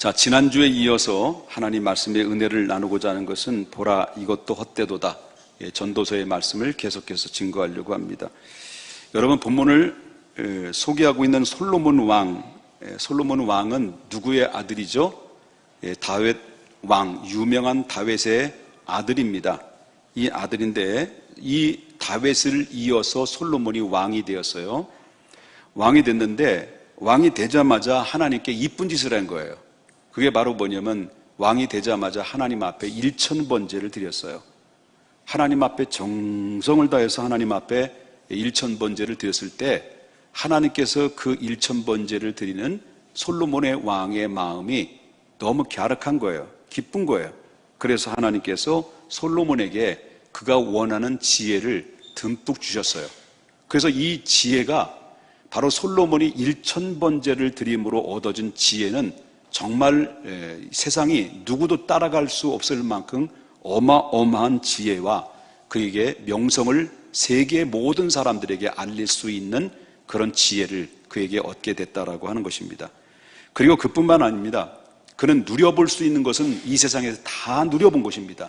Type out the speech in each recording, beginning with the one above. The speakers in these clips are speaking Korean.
자, 지난주에 이어서 하나님 말씀의 은혜를 나누고자 하는 것은 보라 이것도 헛되도다. 전도서의 말씀을 계속해서 증거하려고 합니다. 여러분, 본문을 소개하고 있는 솔로몬 왕은 누구의 아들이죠? 다윗 왕, 유명한 다윗의 아들입니다. 이 아들인데 이 다윗을 이어서 솔로몬이 왕이 되었어요. 왕이 됐는데 왕이 되자마자 하나님께 이쁜 짓을 한 거예요. 그게 바로 뭐냐면 왕이 되자마자 하나님 앞에 1000번제를 드렸어요. 하나님 앞에 정성을 다해서 하나님 앞에 1000번제를 드렸을 때 하나님께서 그 1000번제를 드리는 솔로몬의 왕의 마음이 너무 갸륵한 거예요. 기쁜 거예요. 그래서 하나님께서 솔로몬에게 그가 원하는 지혜를 듬뿍 주셨어요. 그래서 이 지혜가 바로 솔로몬이 1000번제를 드림으로 얻어진 지혜는 정말 세상이 누구도 따라갈 수 없을 만큼 어마어마한 지혜와 그에게 명성을 세계 모든 사람들에게 알릴 수 있는 그런 지혜를 그에게 얻게 됐다라고 하는 것입니다. 그리고 그뿐만 아닙니다. 그는 누려볼 수 있는 것은 이 세상에서 다 누려본 것입니다.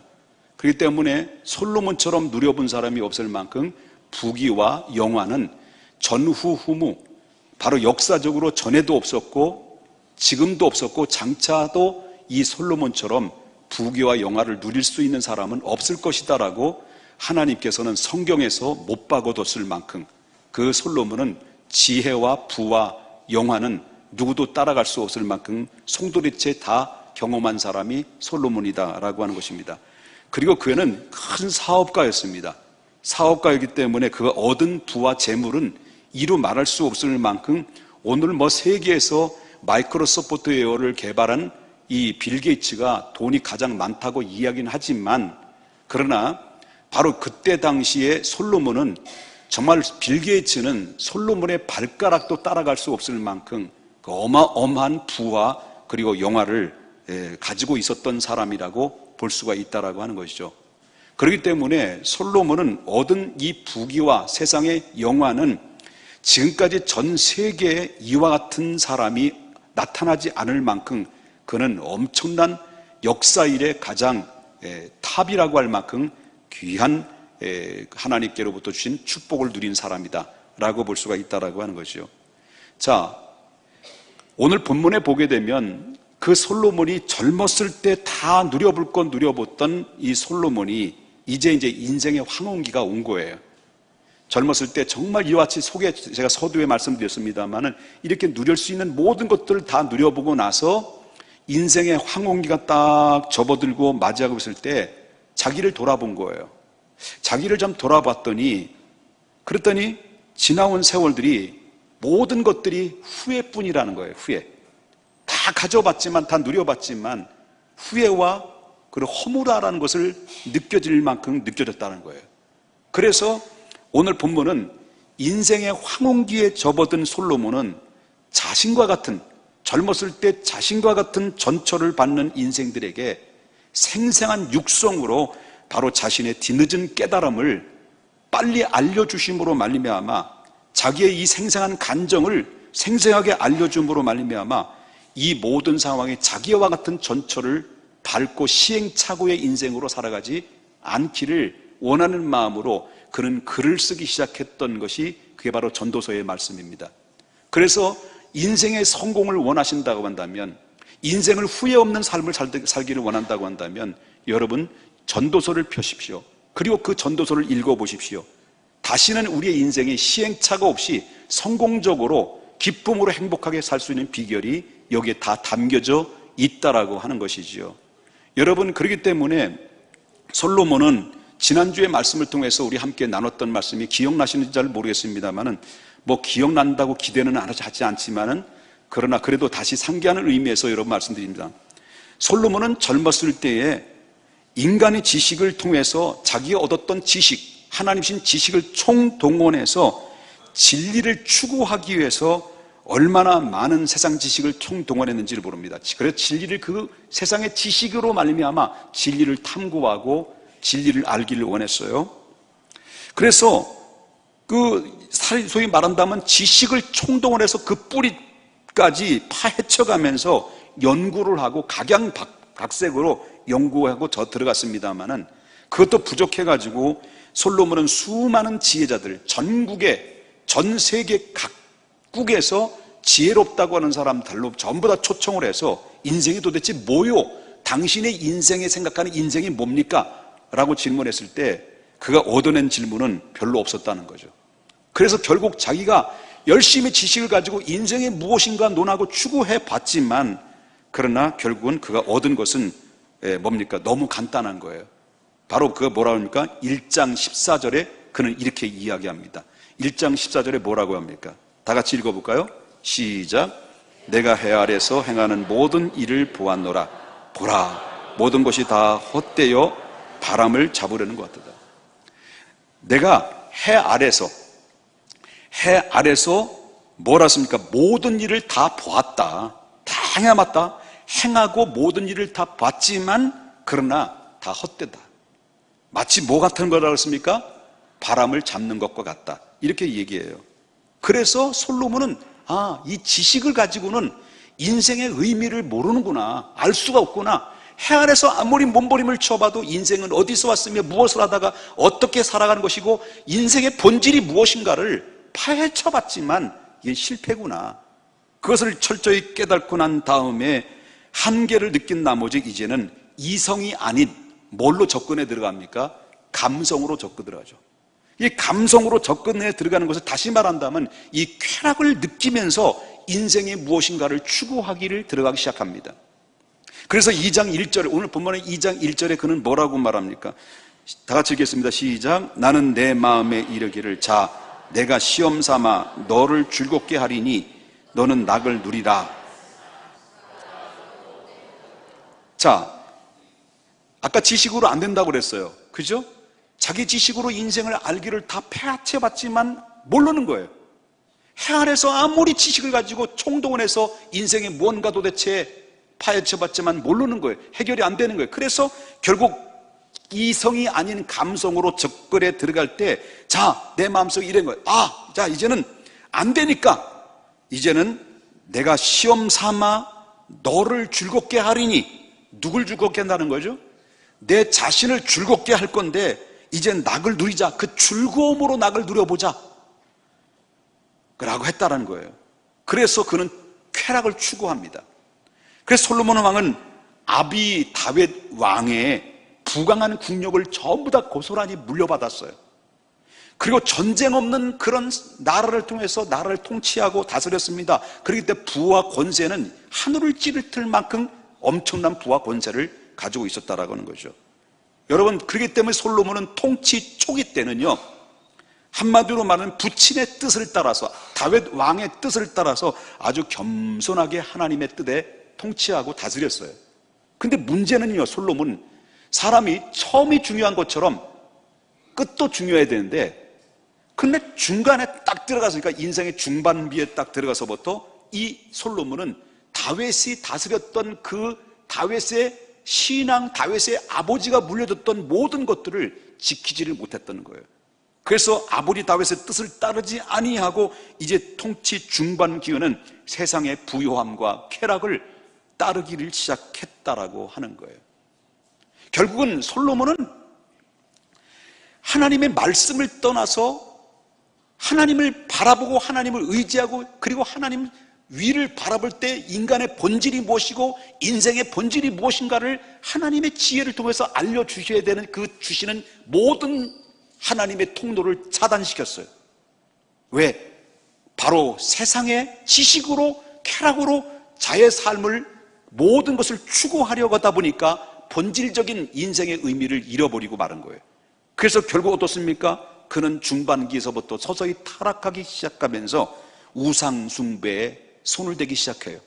그렇기 때문에 솔로몬처럼 누려본 사람이 없을 만큼 부귀와 영화는 전후후무, 바로 역사적으로 전에도 없었고 지금도 없었고 장차도 이 솔로몬처럼 부귀와 영화를 누릴 수 있는 사람은 없을 것이다라고 하나님께서는 성경에서 못 박아뒀을 만큼 그 솔로몬은 지혜와 부와 영화는 누구도 따라갈 수 없을 만큼 송두리째 다 경험한 사람이 솔로몬이다라고 하는 것입니다. 그리고 그는 큰 사업가였습니다. 사업가이기 때문에 그가 얻은 부와 재물은 이루 말할 수 없을 만큼 오늘 세계에서 마이크로소프트웨어를 개발한 이 빌 게이츠가 돈이 가장 많다고 이야기는 하지만, 그러나 바로 그때 당시에 솔로몬은 정말 빌 게이츠는 솔로몬의 발가락도 따라갈 수 없을 만큼 그 어마어마한 부와 그리고 영화를 가지고 있었던 사람이라고 볼 수가 있다라고 하는 것이죠. 그렇기 때문에 솔로몬은 얻은 이 부귀와 세상의 영화는 지금까지 전 세계에 이와 같은 사람이 나타나지 않을 만큼 그는 엄청난 역사 일의 가장 탑이라고 할 만큼 귀한 하나님께로부터 주신 축복을 누린 사람이다 라고 볼 수가 있다라고 하는 것이죠. 자, 오늘 본문에 보게 되면 그 솔로몬이 젊었을 때 다 누려볼 건 누려봤던 이 솔로몬이 이제 인생의 황혼기가 온 거예요. 젊었을 때 정말 이와 같이 제가 서두에 말씀드렸습니다만은 이렇게 누릴 수 있는 모든 것들을 다 누려보고 나서 인생의 황혼기가 딱 접어들고 맞이하고 있을 때 자기를 돌아본 거예요. 자기를 좀 돌아봤더니, 그랬더니 지나온 세월들이 모든 것들이 후회뿐이라는 거예요. 후회. 다 가져봤지만, 다 누려봤지만 후회와 그리고 허무라라는 것을 느껴질 만큼 느껴졌다는 거예요. 그래서 오늘 본문은 인생의 황혼기에 접어든 솔로몬은 자신과 같은, 젊었을 때 자신과 같은 전철을 받는 인생들에게 생생한 육성으로 바로 자신의 뒤늦은 깨달음을 빨리 알려주심으로 말미암아 자기의 이 생생한 간정을 생생하게 알려줌으로 말미암아 이 모든 상황에 자기와 같은 전철을 밟고 시행착오의 인생으로 살아가지 않기를 원하는 마음으로 그는 글을 쓰기 시작했던 것이 그게 바로 전도서의 말씀입니다. 그래서 인생의 성공을 원하신다고 한다면, 인생을 후회 없는 삶을 살기를 원한다고 한다면 여러분 전도서를 펴십시오. 그리고 그 전도서를 읽어보십시오. 다시는 우리의 인생이 시행착오 없이 성공적으로 기쁨으로 행복하게 살 수 있는 비결이 여기에 다 담겨져 있다라고 하는 것이지요. 여러분, 그렇기 때문에 솔로몬은 지난주의 말씀을 통해서 우리 함께 나눴던 말씀이 기억나시는지 잘 모르겠습니다만은 기억난다고 기대는 하지 않지만은 그러나 그래도 다시 상기하는 의미에서 여러분 말씀드립니다. 솔로몬은 젊었을 때에 인간의 지식을 통해서 자기가 얻었던 지식, 하나님신 지식을 총동원해서 진리를 추구하기 위해서 얼마나 많은 세상 지식을 총동원했는지를 모릅니다. 그래서 진리를 그 세상의 지식으로 말미암아 진리를 탐구하고 진리를 알기를 원했어요. 그래서 소위 말한다면 지식을 총동원해서 그 뿌리까지 파헤쳐가면서 연구를 하고 각양각색으로 연구하고 저 들어갔습니다만은 그것도 부족해가지고 솔로몬은 수많은 지혜자들, 전 세계 각국에서 지혜롭다고 하는 사람들로 전부 다 초청을 해서 인생이 도대체 뭐요? 당신의 인생에 생각하는 인생이 뭡니까? 라고 질문했을 때 그가 얻어낸 질문은 별로 없었다는 거죠. 그래서 결국 자기가 열심히 지식을 가지고 인생이 무엇인가 논하고 추구해 봤지만 그러나 결국은 그가 얻은 것은 뭡니까? 너무 간단한 거예요. 바로 그가 뭐라고 합니까? 1장 14절에 그는 이렇게 이야기합니다. 1장 14절에 뭐라고 합니까? 다 같이 읽어볼까요? 시작. 내가 해 아래서 행하는 모든 일을 보았노라. 보라, 모든 것이 다 헛되어 바람을 잡으려는 것 같다. 내가 해 아래서 뭐라 했습니까? 모든 일을 다 보았다. 다 행해봤다. 행하고 모든 일을 다 봤지만 그러나 다 헛되다. 마치 뭐 같은 거라고 했습니까? 바람을 잡는 것과 같다. 이렇게 얘기해요. 그래서 솔로몬은 이 지식을 가지고는 인생의 의미를 모르는구나. 알 수가 없구나. 해 아래서 아무리 몸부림을 쳐봐도 인생은 어디서 왔으며 무엇을 하다가 어떻게 살아가는 것이고 인생의 본질이 무엇인가를 파헤쳐봤지만 이게 실패구나. 그것을 철저히 깨닫고 난 다음에 한계를 느낀 나머지 이제는 이성이 아닌 뭘로 접근해 들어갑니까? 감성으로 접근 들어가죠. 이 감성으로 접근해 들어가는 것을 다시 말한다면 이 쾌락을 느끼면서 인생이 무엇인가를 추구하기를 들어가기 시작합니다. 그래서 2장 1절에 오늘 본문의 2장 1절에 그는 뭐라고 말합니까? 다 같이 읽겠습니다. 시작. 나는 내 마음에 이르기를 자 내가 시험 삼아 너를 즐겁게 하리니 너는 낙을 누리라. 자, 아까 지식으로 안 된다고 그랬어요. 그죠? 자기 지식으로 인생을 알기를 다 파헤쳐봤지만 모르는 거예요. 해 아래서 아무리 지식을 가지고 총동원해서 인생에 무언가 도대체 파헤쳐봤지만 모르는 거예요. 해결이 안 되는 거예요. 그래서 결국 이성이 아닌 감성으로 접근에 들어갈 때 자, 내 마음속에 이런 거예요. 자, 이제는 안 되니까 이제는 내가 시험 삼아 너를 즐겁게 하리니 누굴 즐겁게 한다는 거죠? 내 자신을 즐겁게 할 건데 이젠 낙을 누리자. 그 즐거움으로 낙을 누려보자 라고 했다는 거예요. 그래서 그는 쾌락을 추구합니다. 그래서 솔로몬 왕은 아비 다윗 왕의 부강한 국력을 전부 다 고스란히 물려받았어요. 그리고 전쟁 없는 그런 나라를 통해서 나라를 통치하고 다스렸습니다. 그렇기 때문에 부와 권세는 하늘을 찌르틀 만큼 엄청난 부와 권세를 가지고 있었다라고 하는 거죠. 여러분, 그렇기 때문에 솔로몬은 통치 초기 때는요, 한마디로 말하면 부친의 뜻을 따라서 다윗 왕의 뜻을 따라서 아주 겸손하게 하나님의 뜻에 통치하고 다스렸어요. 근데 문제는요, 솔로몬은 사람이 처음이 중요한 것처럼 끝도 중요해야 되는데 근데 중간에 딱 들어가서니까 인생의 중반비에 딱 들어가서부터 이 솔로몬은 다윗이 다스렸던 그 다윗의 신앙, 다윗의 아버지가 물려줬던 모든 것들을 지키지를 못했던 거예요. 그래서 아버지 다윗의 뜻을 따르지 아니하고 이제 통치 중반 기회는 세상의 부요함과 쾌락을 따르기를 시작했다라고 하는 거예요. 결국은 솔로몬은 하나님의 말씀을 떠나서 하나님을 바라보고 하나님을 의지하고 그리고 하나님 위를 바라볼 때 인간의 본질이 무엇이고 인생의 본질이 무엇인가를 하나님의 지혜를 통해서 알려주셔야 되는 그 주시는 모든 하나님의 통로를 차단시켰어요. 왜? 바로 세상의 지식으로 쾌락으로 자의 삶을 모든 것을 추구하려고 하다 보니까 본질적인 인생의 의미를 잃어버리고 마는 거예요. 그래서 결국 어떻습니까? 그는 중반기에서부터 서서히 타락하기 시작하면서 우상숭배에 손을 대기 시작해요.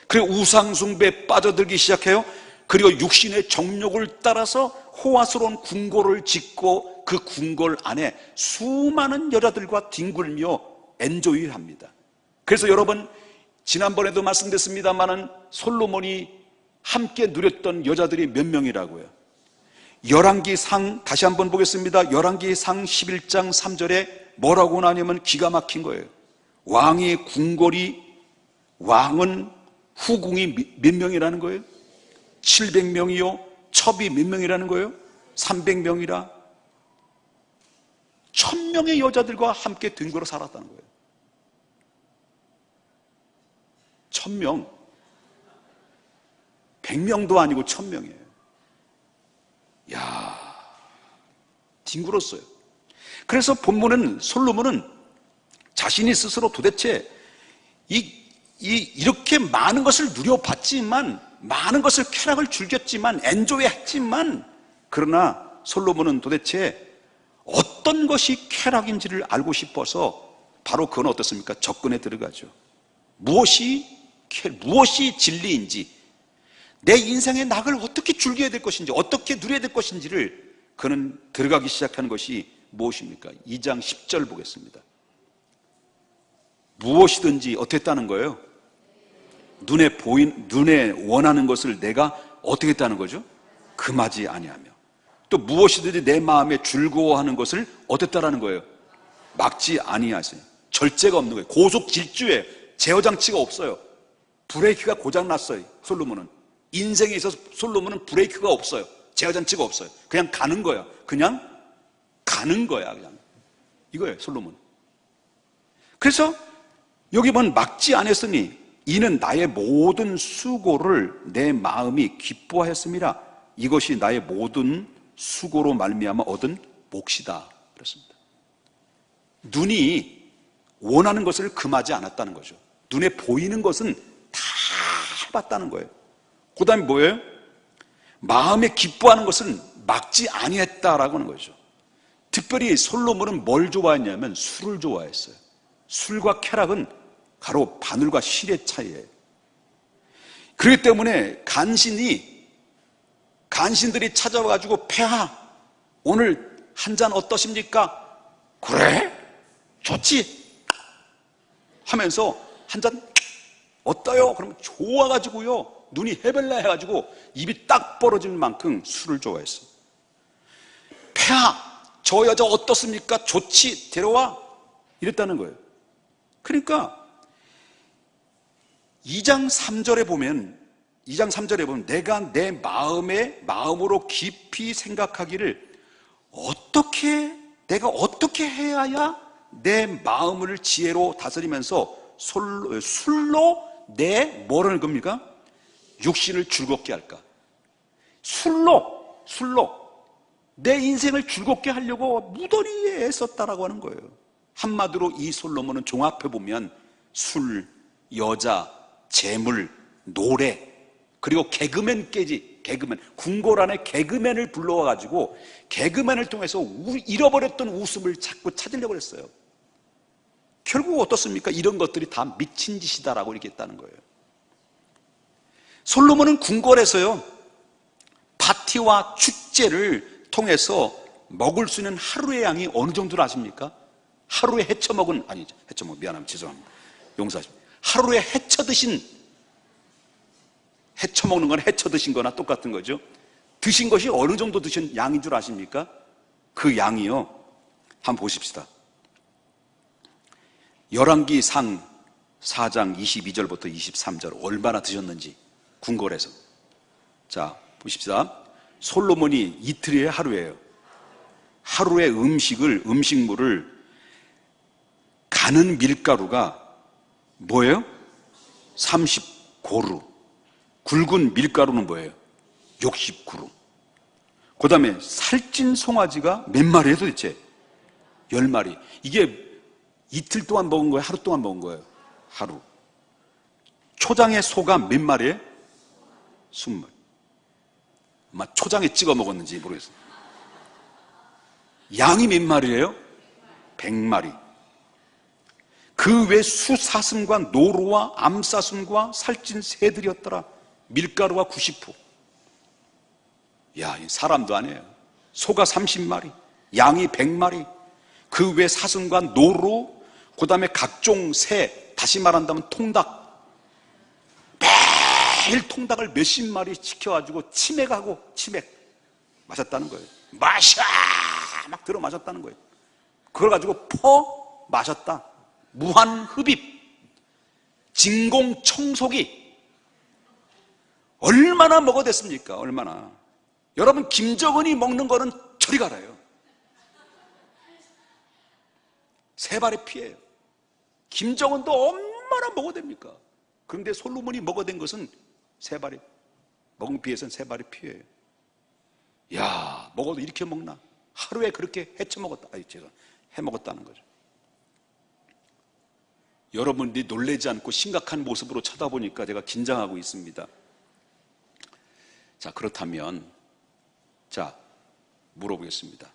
그리고 우상숭배에 빠져들기 시작해요. 그리고 육신의 정욕을 따라서 호화스러운 궁궐을 짓고 그 궁궐 안에 수많은 여자들과 뒹굴며 엔조이를 합니다. 그래서 여러분, 지난번에도 말씀드렸습니다마는 솔로몬이 함께 누렸던 여자들이 몇 명이라고요? 열왕기상 다시 한번 보겠습니다. 열왕기상 11장 3절에 뭐라고 나냐면 기가 막힌 거예요. 왕의 궁궐이 왕은 후궁이 몇 명이라는 거예요? 700명이요? 첩이 몇 명이라는 거예요? 300명이라 1000명의 여자들과 함께 등거로 살았다는 거예요. 1000명, 100명도 아니고 1000명이에요. 야, 뒹굴었어요. 그래서 본문은 솔로몬은 자신이 스스로 도대체 이렇게 많은 것을 누려봤지만, 많은 것을 쾌락을 즐겼지만, 엔조이했지만, 그러나 솔로몬은 도대체 어떤 것이 쾌락인지를 알고 싶어서 바로 그건 어떻습니까? 접근에 들어가죠. 무엇이 진리인지, 내 인생의 낙을 어떻게 즐겨야 될 것인지, 어떻게 누려야 될 것인지를 그는 들어가기 시작한 것이 무엇입니까? 2장 10절 보겠습니다. 무엇이든지 어떻게 했다는 거예요? 눈에 원하는 것을 내가 어떻게 했다는 거죠? 금하지 아니하며. 또 무엇이든지 내 마음에 즐거워하는 것을 어땠다라는 거예요? 막지 아니하세요. 절제가 없는 거예요. 고속 질주에 제어장치가 없어요. 브레이크가 고장났어요. 솔로몬은 인생에 있어서 솔로몬은 브레이크가 없어요. 제어장치가 없어요. 그냥 가는 거야. 그냥 이거예요, 솔로몬. 그래서 여기 보면 막지 않았으니 이는 나의 모든 수고를 내 마음이 기뻐하였음이라. 이것이 나의 모든 수고로 말미암아 얻은 몫이다 그렇습니다. 눈이 원하는 것을 금하지 않았다는 거죠. 눈에 보이는 것은 다 해봤다는 거예요. 그 다음에 뭐예요? 마음에 기뻐하는 것은 막지 아니했다라고 하는 거죠. 특별히 솔로몬은 뭘 좋아했냐면 술을 좋아했어요. 술과 쾌락은 가로 바늘과 실의 차이예요. 그렇기 때문에 간신들이 찾아와가지고 폐하, 오늘 한 잔 어떠십니까? 그래? 좋지? 하면서 한 잔 어떠요? 그러면 좋아가지고요, 눈이 해벨라 해가지고 입이 딱 벌어질 만큼 술을 좋아했어요. 폐하, 저 여자 어떻습니까? 좋지? 데려와? 이랬다는 거예요. 그러니까 2장 3절에 보면 내가 내 마음으로 깊이 생각하기를 내가 어떻게 해야 내 마음을 지혜로 다스리면서 술로 내 뭐라는 겁니까? 육신을 즐겁게 할까? 술로 내 인생을 즐겁게 하려고 무던히 애썼다라고 하는 거예요. 한마디로 이 솔로몬은 종합해 보면 술, 여자, 재물, 노래, 그리고 개그맨까지, 궁궐 안에 개그맨을 불러와가지고 개그맨을 통해서 잃어버렸던 웃음을 자꾸 찾으려고 했어요. 결국 어떻습니까? 이런 것들이 다 미친 짓이다라고 얘기했다는 거예요. 솔로몬은 궁궐에서요, 파티와 축제를 통해서 먹을 수 있는 하루의 양이 어느 정도로 아십니까? 하루에 용서하십니다. 하루에 헤쳐먹는 건 헤쳐 드신 거나 똑같은 거죠. 드신 것이 어느 정도 드신 양인 줄 아십니까? 그 양이요, 한번 보십시다. 열왕기상 4장 22절부터 23절 얼마나 드셨는지, 궁궐에서. 자, 보십시다. 솔로몬이 이틀이에요, 하루예요? 하루에 음식물을 가는 밀가루가 뭐예요? 30고루. 굵은 밀가루는 뭐예요? 60그루. 그 다음에 살찐 송아지가 몇 마리예요 도대체? 10마리. 이게 이틀 동안 먹은 거예요? 하루 동안 먹은 거예요? 하루. 초장에 소가 몇 마리예요? 20마리. 아마 초장에 찍어 먹었는지 모르겠어요. 양이 몇 마리예요? 100마리. 그 외 수사슴과 노루와 암사슴과 살찐 새들이었더라. 밀가루가 90%. 야, 사람도 아니에요. 소가 30마리, 양이 100마리, 그 외 사슴과 노루, 그 다음에 각종 새, 다시 말한다면 통닭. 매일 통닭을 몇십 마리 시켜가지고 치맥 마셨다는 거예요. 막 들어 마셨다는 거예요. 그걸 가지고 마셨다. 무한 흡입, 진공 청소기, 얼마나 먹어댔습니까? 얼마나. 여러분, 김정은이 먹는 거는 저리 가라요. 세 발의 피예요. 김정은도 얼마나 먹어댑니까? 그런데 솔로몬이 먹어댄 것은 세 발의, 먹은 피에서는 세 발의 피예요. 야, 먹어도 이렇게 먹나? 하루에 그렇게 헤쳐먹었다. 제가 해먹었다는 거죠. 여러분들이 놀라지 않고 심각한 모습으로 쳐다보니까 제가 긴장하고 있습니다. 자, 그렇다면, 자, 물어보겠습니다.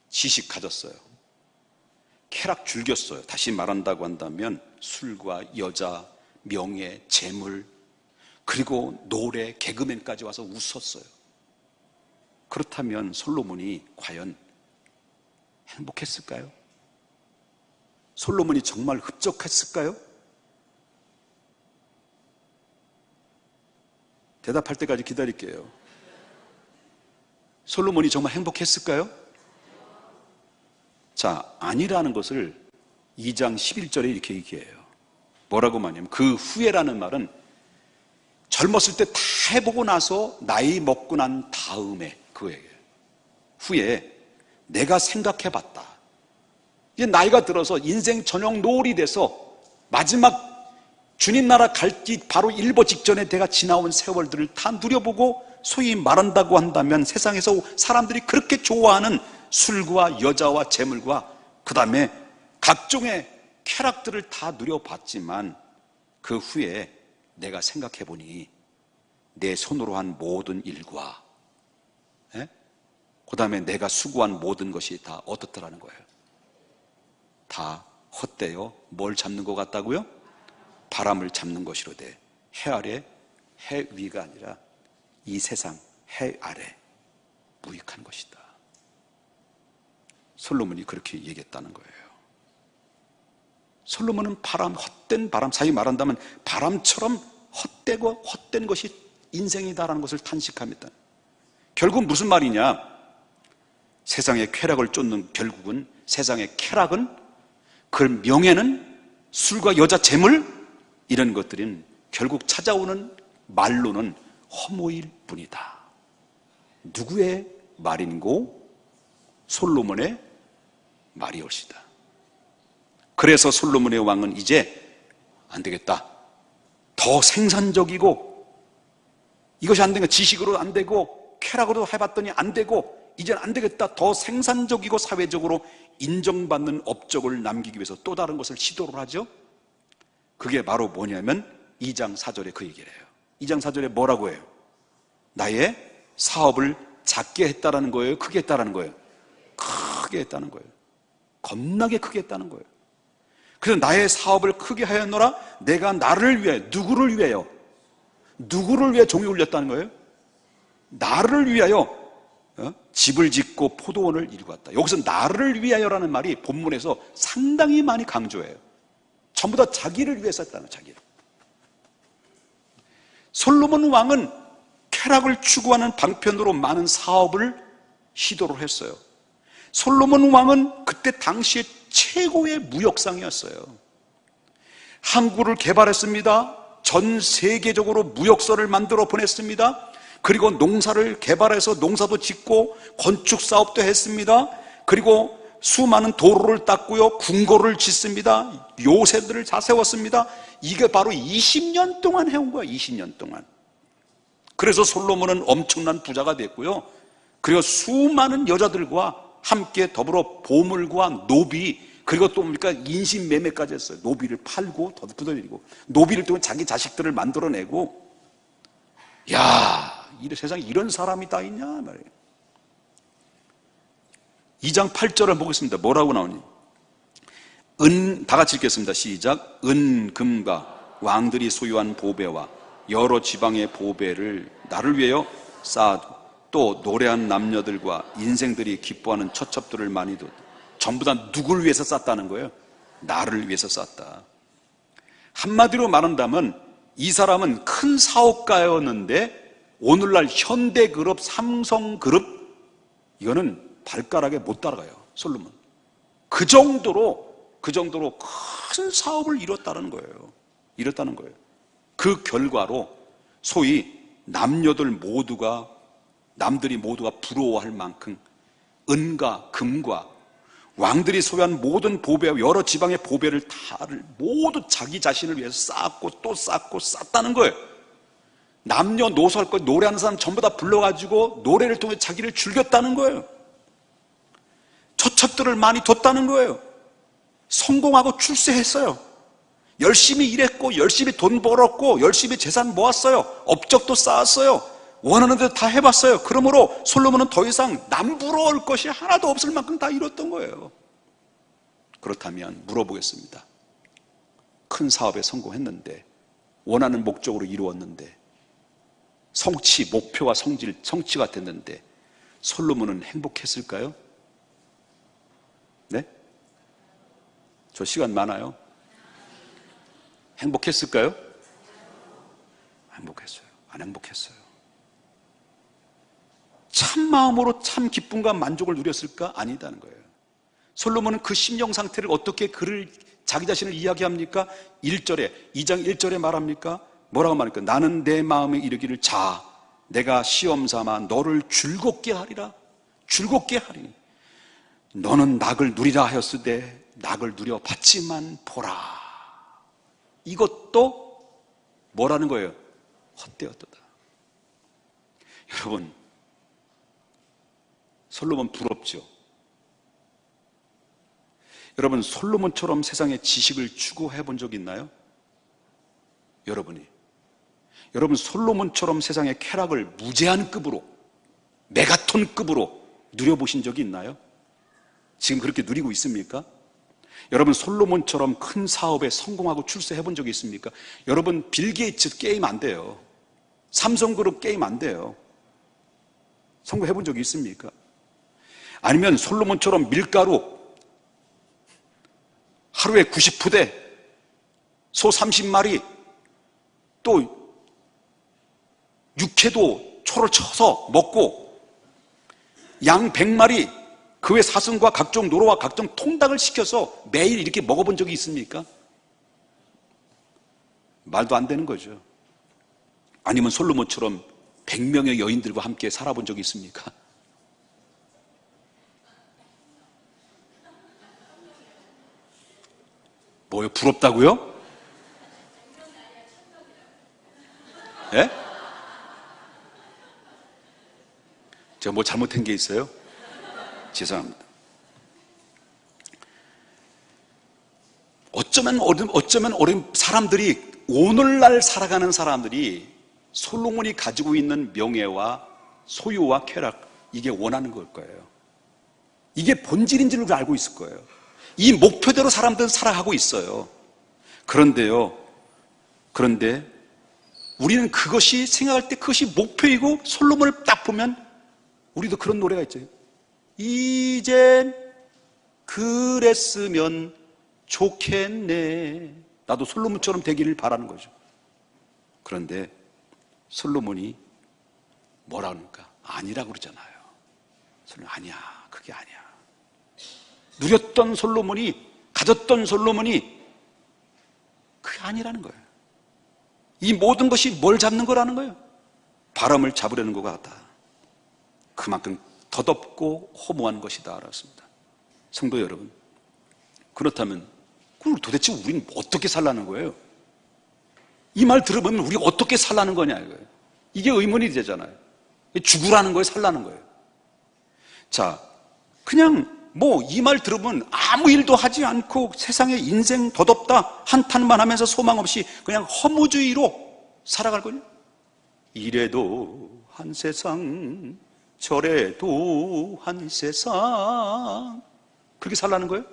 지식 가졌어요. 쾌락 즐겼어요. 다시 말한다고 한다면 술과 여자, 명예, 재물, 그리고 노래, 개그맨까지 와서 웃었어요. 그렇다면 솔로몬이 과연 행복했을까요? 솔로몬이 정말 흡족했을까요? 대답할 때까지 기다릴게요. 솔로몬이 정말 행복했을까요? 자, 아니라는 것을 2장 11절에 이렇게 얘기해요. 뭐라고 말하냐면 그 후에라는 말은 젊었을 때 다 해보고 나서 나이 먹고 난 다음에 그에게 후에 내가 생각해봤다. 이제 나이가 들어서 인생 전형 노을이 돼서 마지막 주님 나라 갈지 바로 일보 직전에 내가 지나온 세월들을 다 누려보고 소위 말한다고 한다면 세상에서 사람들이 그렇게 좋아하는 술과 여자와 재물과 그 다음에 각종의 쾌락들을 다 누려봤지만 그 후에 내가 생각해보니 내 손으로 한 모든 일과 그 다음에 내가 수고한 모든 것이 다 어떻더라는 거예요. 다 헛되어 뭘 잡는 것 같다고요? 바람을 잡는 것이로되 해 아래 해 위가 아니라 이 세상 해 아래 무익한 것이다. 솔로몬이 그렇게 얘기했다는 거예요. 솔로몬은 바람, 헛된 바람, 자기 말한다면 바람처럼 헛되고 헛된 것이 인생이다라는 것을 탄식합니다. 결국 무슨 말이냐? 세상의 쾌락을 쫓는 결국은 세상의 쾌락은 그 명예는 술과 여자, 재물 이런 것들은 결국 찾아오는 말로는 허무일 뿐이다. 누구의 말인고? 솔로몬의 말이올시다. 그래서 솔로몬의 왕은 이제 안 되겠다. 더 생산적이고 이것이 안 되니까 지식으로 안 되고 쾌락으로 해봤더니 안 되고 이제는 안 되겠다. 더 생산적이고 사회적으로 인정받는 업적을 남기기 위해서 또 다른 것을 시도를 하죠. 그게 바로 뭐냐면 2장 4절에 그 얘기를 해요. 2장 4절에 뭐라고 해요? 나의 사업을 작게 했다라는 거예요? 크게 했다라는 거예요? 크게 했다는 거예요. 겁나게 크게 했다는 거예요. 그래서 나의 사업을 크게 하였노라. 내가 나를 위해, 누구를 위하여? 누구를 위해 종이 울렸다는 거예요? 나를 위하여 집을 짓고 포도원을 일구었다. 여기서 나를 위하여라는 말이 본문에서 상당히 많이 강조해요. 전부 다 자기를 위해서 했다는 거예요. 자기를. 솔로몬 왕은 쾌락을 추구하는 방편으로 많은 사업을 시도를 했어요. 솔로몬 왕은 그때 당시에 최고의 무역상이었어요. 항구를 개발했습니다. 전 세계적으로 무역선을 만들어 보냈습니다. 그리고 농사를 개발해서 농사도 짓고 건축 사업도 했습니다. 그리고 수많은 도로를 닦고요, 궁궐을 짓습니다. 요새들을 다 세웠습니다. 이게 바로 20년 동안 해온 거야. 20년 동안. 그래서 솔로몬은 엄청난 부자가 됐고요, 그리고 수많은 여자들과 함께 더불어 보물과 노비, 그리고 또 뭡니까? 인신매매까지 했어요. 노비를 팔고 덧붙여드리고 노비를 통해 자기 자식들을 만들어내고. 야, 이 세상에 이런 사람이 다 있냐 말이에요. 2장 8절을 보겠습니다. 뭐라고 나오니? 다 같이 읽겠습니다. 시작. 금과 왕들이 소유한 보배와 여러 지방의 보배를 나를 위하여 쌓아두고 또 노래한 남녀들과 인생들이 기뻐하는 처첩들을 많이 뒀다. 전부 다 누구를 위해서 쌌다는 거예요? 나를 위해서 쌌다. 한마디로 말한다면 이 사람은 큰 사업가였는데 오늘날 현대그룹, 삼성그룹 이거는 발가락에 못 따라가요. 솔로몬. 그 정도로 큰 사업을 이뤘다는 거예요. 그 결과로 소위 남들이 모두가 부러워할 만큼 은과 금과 왕들이 소유한 모든 보배와 여러 지방의 보배를 모두 자기 자신을 위해서 쌓았고 또 쌓고 쌓았다는 거예요. 남녀노소 할 것 노래하는 사람 전부 다 불러가지고 노래를 통해 자기를 즐겼다는 거예요. 저첩들을 많이 뒀다는 거예요. 성공하고 출세했어요. 열심히 일했고 열심히 돈 벌었고 열심히 재산 모았어요. 업적도 쌓았어요. 원하는 대로 다 해봤어요. 그러므로 솔로몬은 더 이상 남 부러울 것이 하나도 없을 만큼 다 이뤘던 거예요. 그렇다면 물어보겠습니다. 큰 사업에 성공했는데, 원하는 목적으로 이루었는데, 목표와 성취가 됐는데 솔로몬은 행복했을까요? 네? 저 시간 많아요. 행복했을까요? 행복했어요. 안 행복했어요. 참 마음으로 참 기쁨과 만족을 누렸을까? 아니다는 거예요. 솔로몬은 그 심령 상태를 어떻게 자기 자신을 이야기합니까? 2장 1절에 말합니까? 뭐라고 말합니까? 나는 내 마음에 이르기를 내가 시험 삼아 너를 즐겁게 하리라. 즐겁게 하리니 너는 낙을 누리라 하였으되 낙을 누려 봤지만 보라. 이것도 뭐라는 거예요? 헛되었도다. 여러분, 솔로몬 부럽죠? 여러분, 솔로몬처럼 세상에 지식을 추구해 본 적 있나요? 여러분 솔로몬처럼 세상의 쾌락을 무제한 급으로, 메가톤급으로 누려보신 적이 있나요? 지금 그렇게 누리고 있습니까? 여러분 솔로몬처럼 큰 사업에 성공하고 출세해 본 적이 있습니까? 여러분 빌 게이츠 게임 안 돼요. 삼성그룹 게임 안 돼요. 성공해 본 적이 있습니까? 아니면 솔로몬처럼 밀가루 하루에 90푸대, 소 30마리, 또 육회도 초를 쳐서 먹고 양 100마리, 그 외 사슴과 각종 노루와 각종 통닭을 시켜서 매일 이렇게 먹어본 적이 있습니까? 말도 안 되는 거죠. 아니면 솔로몬처럼 100명의 여인들과 함께 살아본 적이 있습니까? 뭐요? 부럽다고요? 예? 제가 뭐 잘못한 게 있어요? 죄송합니다. 어쩌면 사람들이, 오늘날 살아가는 사람들이 솔로몬이 가지고 있는 명예와 소유와 쾌락, 이게 원하는 걸 거예요. 이게 본질인 줄 알고 있을 거예요. 이 목표대로 사람들은 살아가고 있어요. 그런데 우리는 그것이 생각할 때 그것이 목표이고, 솔로몬을 딱 보면 우리도 그런 노래가 있죠. 이젠 그랬으면 좋겠네. 나도 솔로몬처럼 되기를 바라는 거죠. 그런데 솔로몬이 뭐라 합니까? 아니라고 그러잖아요. 아니야, 그게 아니야. 누렸던 솔로몬이, 가졌던 솔로몬이 그게 아니라는 거예요. 이 모든 것이 뭘 잡는 거라는 거예요? 바람을 잡으려는 것 같다. 그만큼 덧없고 허무한 것이다 알았습니다. 성도 여러분, 그렇다면 도대체 우리는 어떻게 살라는 거예요? 이 말 들어보면 우리가 어떻게 살라는 거냐 이거예요. 이게 의문이 되잖아요. 죽으라는 거예요, 살라는 거예요? 자, 그냥 이 말 들어보면 아무 일도 하지 않고 세상에 인생 덧없다 한탄만 하면서 소망 없이 그냥 허무주의로 살아갈 거냐? 이래도 한 세상, 저래도 한 세상, 그렇게 살라는 거예요?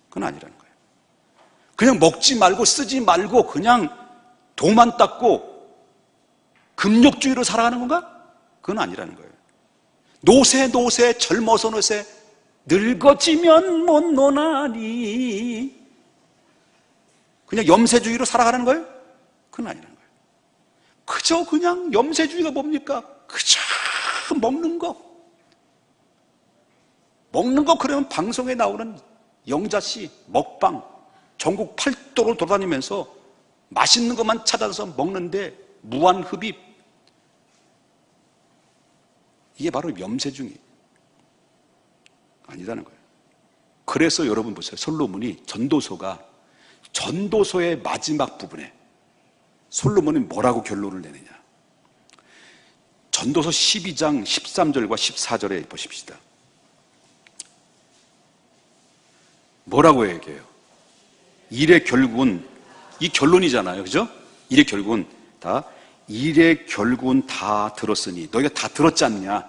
그건 아니라는 거예요. 그냥 먹지 말고 쓰지 말고 그냥 도만 닦고 금욕주의로 살아가는 건가? 그건 아니라는 거예요. 노세 젊어서 노세, 늙어지면 못 노나니, 그냥 염세주의로 살아가는 거예요? 그건 아니라는 거예요. 그저 그냥 염세주의가 뭡니까? 그저 먹는 거 그러면 방송에 나오는 영자씨 먹방 전국 팔도로 돌아다니면서 맛있는 것만 찾아서 먹는데 무한 흡입. 이게 바로 염세중이 아니라는 거예요. 그래서 여러분 보세요. 솔로몬이 전도서의 마지막 부분에 솔로몬이 뭐라고 결론을 내느냐. 전도서 12장 13절과 14절에 보십시다. 뭐라고 얘기해요? 일의 결국은, 이 결론이잖아요. 그죠? 일의 결국은 다 들었으니, 너희가 다 들었지 않느냐?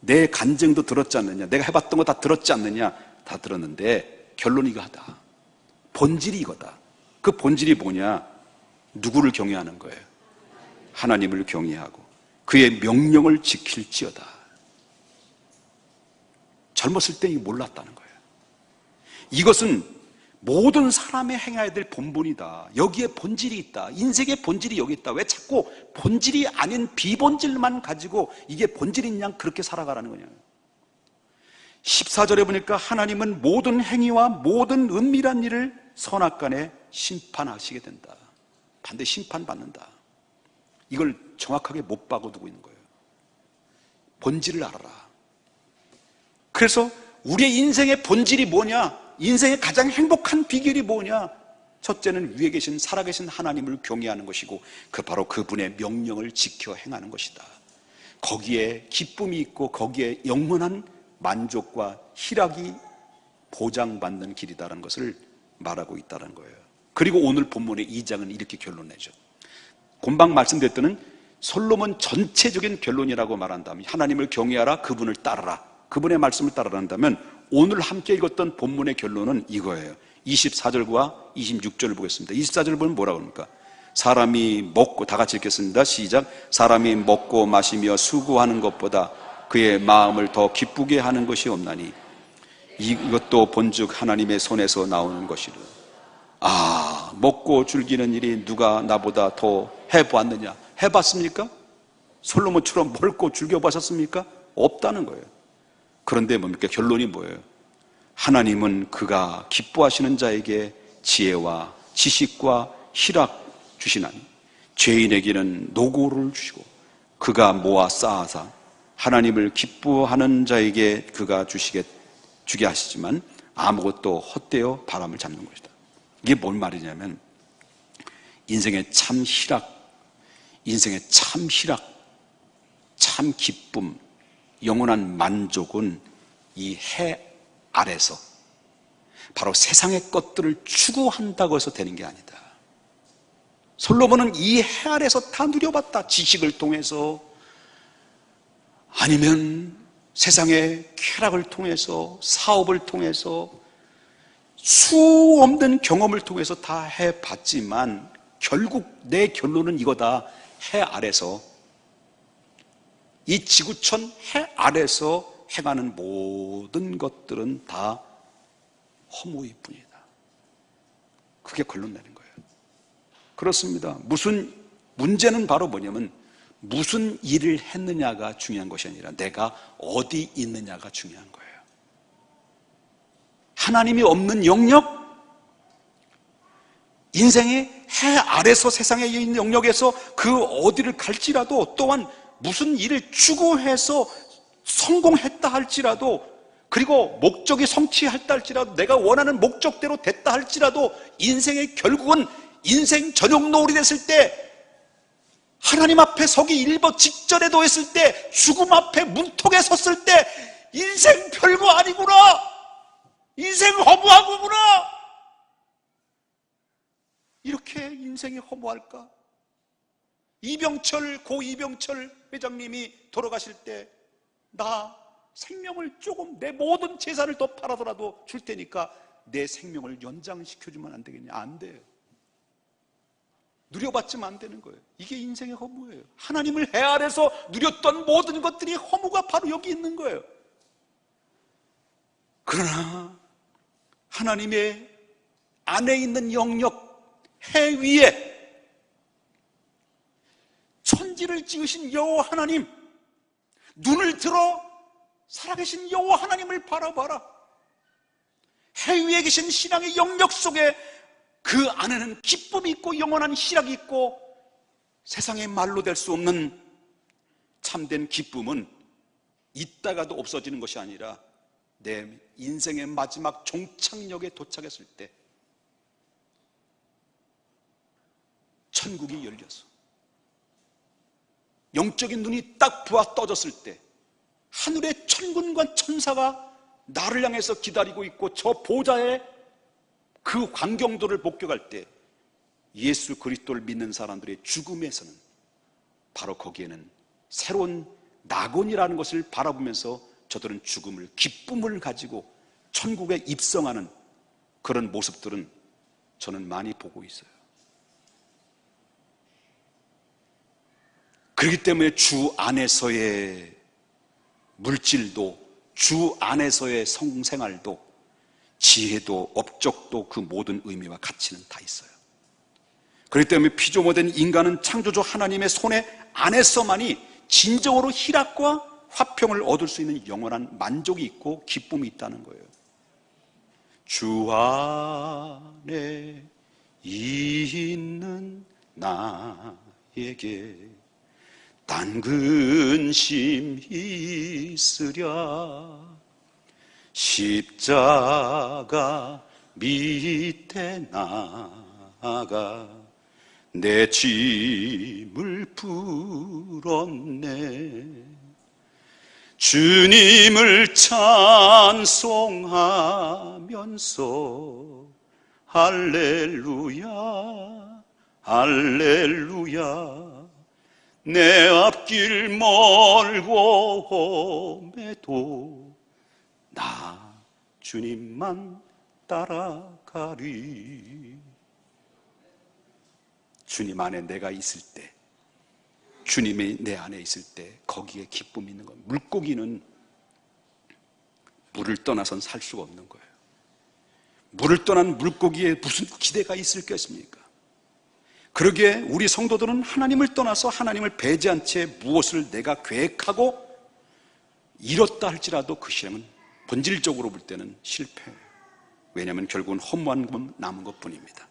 내 간증도 들었지 않느냐? 내가 해봤던 거 다 들었지 않느냐? 다 들었는데 결론이 이거다. 본질이 이거다. 그 본질이 뭐냐? 누구를 경외하는 거예요? 하나님을 경외하고 그의 명령을 지킬지어다. 젊었을 때 이거 몰랐다는 거예요. 이것은 모든 사람이 행해야 될 본분이다. 여기에 본질이 있다. 인생의 본질이 여기 있다. 왜 자꾸 본질이 아닌 비본질만 가지고 이게 본질이냐 그렇게 살아가라는 거냐. 14절에 보니까 하나님은 모든 행위와 모든 은밀한 일을 선악간에 심판하시게 된다. 반드시 심판받는다. 이걸 정확하게 못 박아두고 있는 거예요. 본질을 알아라. 그래서 우리의 인생의 본질이 뭐냐? 인생의 가장 행복한 비결이 뭐냐? 첫째는 위에 계신 살아계신 하나님을 경외하는 것이고 바로 그분의 명령을 지켜 행하는 것이다. 거기에 기쁨이 있고 거기에 영원한 만족과 희락이 보장받는 길이다라는 것을 말하고 있다는 거예요. 그리고 오늘 본문의 2장은 이렇게 결론내죠. 금방 말씀드렸던 솔로몬 전체적인 결론이라고 말한다면 하나님을 경외하라, 그분을 따르라, 그분의 말씀을 따르라 한다면 오늘 함께 읽었던 본문의 결론은 이거예요. 24절과 26절을 보겠습니다. 24절 보면 뭐라고 합니까? 사람이 먹고, 다 같이 읽겠습니다. 시작. 사람이 먹고 마시며 수고하는 것보다 그의 마음을 더 기쁘게 하는 것이 없나니 이것도 본즉 하나님의 손에서 나오는 것이라. 먹고 즐기는 일이 누가 나보다 더 해보았느냐? 해봤습니까? 솔로몬처럼 먹고 즐겨보셨습니까? 없다는 거예요. 그런데 뭡니까? 결론이 뭐예요? 하나님은 그가 기뻐하시는 자에게 지혜와 지식과 희락 주시나니 죄인에게는 노고를 주시고 그가 모아 쌓아서 하나님을 기뻐하는 자에게 그가 주게 하시지만 아무것도 헛되어 바람을 잡는 것이다. 이게 뭔 말이냐면 인생의 참 희락, 참 기쁨, 영원한 만족은 이 해 아래서 바로 세상의 것들을 추구한다고 해서 되는 게 아니다. 솔로몬은 이 해 아래서 다 누려봤다. 지식을 통해서 아니면 세상의 쾌락을 통해서 사업을 통해서 수 없는 경험을 통해서 다 해봤지만 결국 내 결론은 이거다. 해 아래서 이 지구촌 해 아래서 행하는 모든 것들은 다 허무일 뿐이다. 그게 결론 내는 거예요. 그렇습니다. 문제는 바로 뭐냐면 무슨 일을 했느냐가 중요한 것이 아니라 내가 어디 있느냐가 중요한 거예요. 하나님이 없는 영역, 인생의 해 아래서 세상에 있는 영역에서 그 어디를 갈지라도 또한 무슨 일을 추구해서 성공했다 할지라도 그리고 목적이 성취했다 할지라도 내가 원하는 목적대로 됐다 할지라도 인생의 결국은 인생 저녁 노을이 됐을 때 하나님 앞에 서기 일보 직전에도 했을 때 죽음 앞에 문턱에 섰을 때 인생 별거 아니구나, 인생 허무하구나, 이렇게 인생이 허무할까? 고 이병철 회장님이 돌아가실 때 나 생명을 조금 내 모든 재산을 더 팔아서라도 줄 테니까 내 생명을 연장시켜주면 안 되겠냐? 안 돼요. 누려봤지만 안 되는 거예요. 이게 인생의 허무예요. 하나님을 해 아래서 누렸던 모든 것들이 허무가 바로 여기 있는 거예요. 그러나 하나님의 안에 있는 영역, 해 위에 천지를 지으신 여호와 하나님, 눈을 들어 살아계신 여호와 하나님을 바라봐라. 해 위에 계신 신앙의 영역 속에 그 안에는 기쁨이 있고 영원한 희락이 있고 세상의 말로 될 수 없는 참된 기쁨은 있다가도 없어지는 것이 아니라 내 인생의 마지막 종착역에 도착했을 때 천국이 열려서 영적인 눈이 딱 부어 떠졌을 때 하늘의 천군과 천사가 나를 향해서 기다리고 있고 저 보좌의 그 광경도를 목격할 때 예수 그리스도를 믿는 사람들의 죽음에서는 바로 거기에는 새로운 낙원이라는 것을 바라보면서 저들은 죽음을, 기쁨을 가지고 천국에 입성하는 그런 모습들은 저는 많이 보고 있어요. 그렇기 때문에 주 안에서의 물질도, 주 안에서의 성생활도, 지혜도, 업적도 그 모든 의미와 가치는 다 있어요. 그렇기 때문에 피조모된 인간은 창조주 하나님의 손에 안에서만이 진정으로 희락과 화평을 얻을 수 있는 영원한 만족이 있고 기쁨이 있다는 거예요. 주 안에 있는 나에게 딴 근심 있으랴 십자가 밑에 나가 내 짐을 풀었네. 주님을 찬송하면서 할렐루야 할렐루야 내 앞길 멀고 험해도 나 주님만 따라가리. 주님 안에 내가 있을 때, 주님이 내 안에 있을 때 거기에 기쁨이 있는 겁니다. 물고기는 물을 떠나선 살 수가 없는 거예요. 물을 떠난 물고기에 무슨 기대가 있을 것입니까? 그러기에 우리 성도들은 하나님을 떠나서 하나님을 배제한 채 무엇을 내가 계획하고 이뤘다 할지라도 그 실행은 본질적으로 볼 때는 실패해요. 왜냐하면 결국은 허무한 건 남은 것뿐입니다.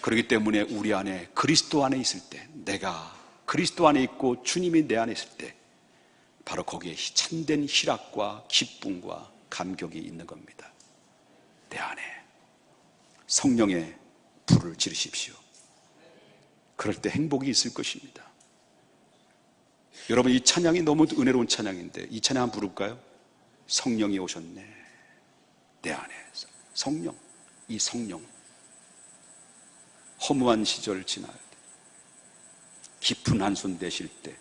그렇기 때문에 우리 안에 그리스도 안에 있을 때, 내가 그리스도 안에 있고 주님이 내 안에 있을 때 바로 거기에 참된 희락과 기쁨과 감격이 있는 겁니다. 내 안에 성령의 불을 지르십시오. 그럴 때 행복이 있을 것입니다. 여러분, 이 찬양이 너무 은혜로운 찬양인데 이 찬양 한번 부를까요? 성령이 오셨네 내 안에. 성령, 이 성령 허무한 시절 지나야 돼. 깊은 한숨 내쉴 때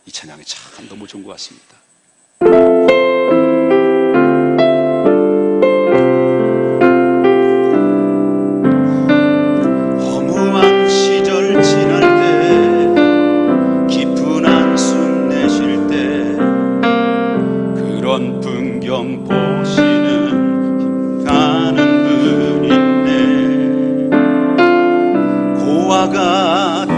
이 찬양이 참 너무 좋은 것 같습니다. 허무한 시절 지날 때, 깊은 한숨 내쉴 때 그런 풍경 보시는 힘가는 분인데 고와 같은